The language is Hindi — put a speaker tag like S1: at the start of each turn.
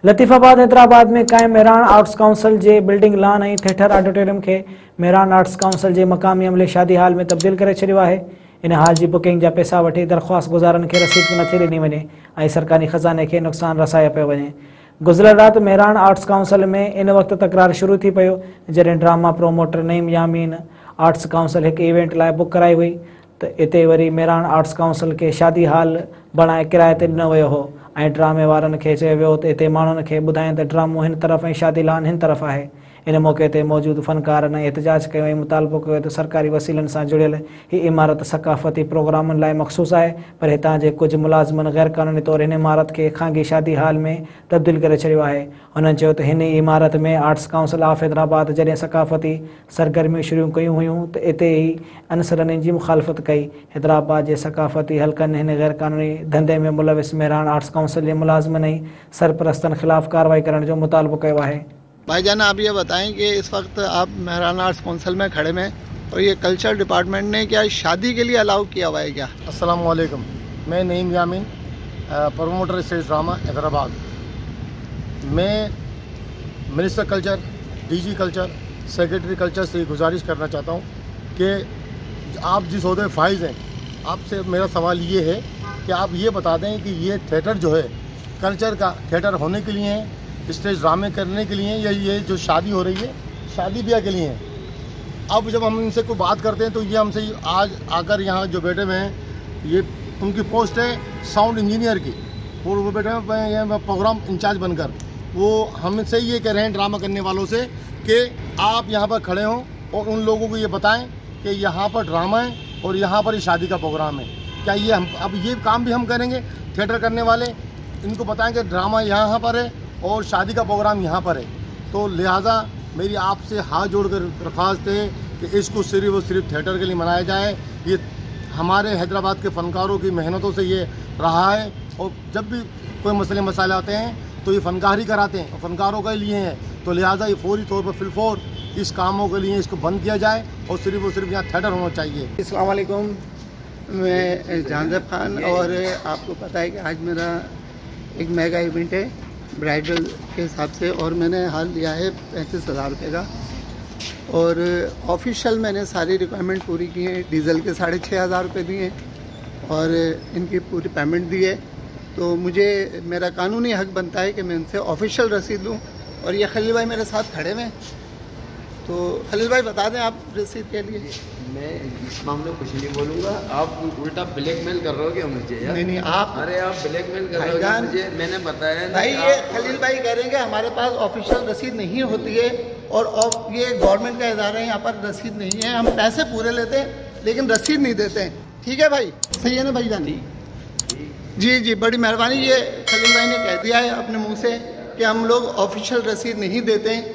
S1: लतीफ़ाबाद हैदराबाद में कायम मेहरान आर्ट्स काउंसिल जे बिल्डिंग लॉन ऐं थिएटर ऑडिटोरियम के मेहरान आर्ट्स काउंसिल जे मक़ामी अमले शादी हाल में तब्दील करे छॾियो आहे। इन हाल जी बुकिंग जा पैसा वठी दरख़्वास्त गुज़ारनि खे रसीद बि नथी ॾिनी वञे ऐं सरकारी ख़ज़ाने खे नुक़सान रसायो पियो वञे। गुज़िरियल राति मेहरान आर्ट्स काउंसिल में इन वक़्तु तकरार शुरू थी पियो जॾहिं ड्रामा प्रोमोटर नईम यामीन आर्ट्स काउंसिल हिकु इवेंट लाइ बुक कराई हुई त इते वरी मेहरान आर्ट्स काउंसिल खे शादी हाल बणाए किराए ते ॾिनो वियो हो ऐं ड्रामे वारनि खे चयो वियो त इते माण्हुनि खे ॿुधाइनि त ड्रामो हिन तरफ़ ऐं शादी लान हिन तरफ़ आहे। इन मौक़े ते मौजूदु फ़नकारनि एहतजाज कयो ऐं मुतालबो कयो त सरकारी वसीलनि सां जुड़ियल ही इमारत सक़ाफ़ती प्रोग्रामनि लाइ मख़सूसु आहे, पर हितां जे कुझु मुलाज़िमनि ग़ैर क़ानूनी तौरु हिन इमारत खे ख़ांगी शादी हाल में तब्दील करे छॾियो आहे। हुननि चयो त हिन इमारत में आर्ट्स काउंसिल ऑफ हैदराबाद जॾहिं सक़ाफ़ती सरगर्मियूं शुरू कयूं हुयूं त इते ई अनसरनि जी मुखालफ़त कई। हैदराबाद जे सक़ाफ़ती हल्कनि हिन ग़ैर क़ानूनी धंधे में मुलविस मेहरान आर्ट्स काउंसिल जे मुलाज़िमनि ऐं सरपरस्तनि ख़िलाफ़ कार्रवाई करण जो मुतालबो कयो आहे।
S2: भाईजान, आप ये बताएं कि इस वक्त आप मेहरान आर्ट्स काउंसिल में खड़े में और ये कल्चर डिपार्टमेंट ने क्या शादी के लिए अलाउ किया हुआ है क्या?
S3: अस्सलाम वालेकुम, मैं नईम यामीन, प्रोमोटर स्टेज ड्रामा हैदराबाद। मैं minister culture, DG culture, secretary culture से गुजारिश करना चाहता हूँ कि आप जिस ओहदे फाइज हैं, आपसे मेरा सवाल ये है कि आप ये बता दें कि ये थिएटर जो है कल्चर का थिएटर होने के लिए है, स्टेज ड्रामे करने के लिए, या ये जो शादी हो रही है शादी ब्याह के लिए है। अब जब हम इनसे कोई बात करते हैं तो ये हमसे आज आकर यहाँ जो बैठे हुए हैं, ये उनकी पोस्ट है साउंड इंजीनियर की, और वो बैठे हुए प्रोग्राम इंचार्ज बनकर, वो हमसे ये कह रहे हैं ड्रामा करने वालों से कि आप यहाँ पर खड़े हों और उन लोगों को ये बताएं कि यहाँ पर ड्रामा है और यहाँ पर शादी का प्रोग्राम है। क्या ये हम अब ये काम भी हम करेंगे? थिएटर करने वाले इनको बताएं कि ड्रामा यहाँ पर है और शादी का प्रोग्राम यहाँ पर है। तो लिहाजा मेरी आपसे हाथ जोड़कर दरख्वास्त है कि इसको सिर्फ और सिर्फ थिएटर के लिए मनाया जाए। ये हमारे हैदराबाद के फ़नकारों की मेहनतों से ये रहा है, और जब भी कोई मसले मसाले आते हैं तो ये फ़नकार ही कराते हैं और फ़नकारों के लिए हैं। तो लिहाजा ये फौरी तौर पर फिलफौर इस कामों के लिए इसको बंद किया जाए और सिर्फ यहाँ थिएटर होना चाहिए।
S2: अस्सलाम वालेकुम, मैं जहांज़ेब खान, और आपको पता है कि आज मेरा एक मेगा इवेंट है ब्राइडल के हिसाब से, और मैंने हाल लिया है 35,000 रुपये का, और ऑफिशियल मैंने सारी रिक्वायरमेंट पूरी की है। डीजल के 6,500 रुपये दिए और इनकी पूरी पेमेंट दी है। तो मुझे मेरा कानूनी हक बनता है कि मैं इनसे ऑफिशियल रसीद लूँ। और ये खलील भाई मेरे साथ खड़े हैं, तो खलील भाई बता दें आप रसीद के लिए।
S4: मैं इस मामले में कुछ नहीं बोलूँगा, आप उल्टा ब्लैकमेल कर रहे हो क्या मुझे यार?
S2: नहीं आप,
S4: अरे आप ब्लैकमेल कर रहे हो मुझे, मैंने बताया
S2: भाई। ये खलील भाई कह रहे हैं कि हमारे पास ऑफिशियल रसीद नहीं होती है और ये गवर्नमेंट का इदारा है, यहाँ पर रसीद नहीं है। हम पैसे पूरे लेते हैं लेकिन रसीद नहीं देते हैं। ठीक है भाई, सही है ना भाई जान? जी, बड़ी मेहरबानी। ये खलील भाई ने कह दिया है अपने मुँह से कि हम लोग ऑफिशियल रसीद नहीं देते हैं,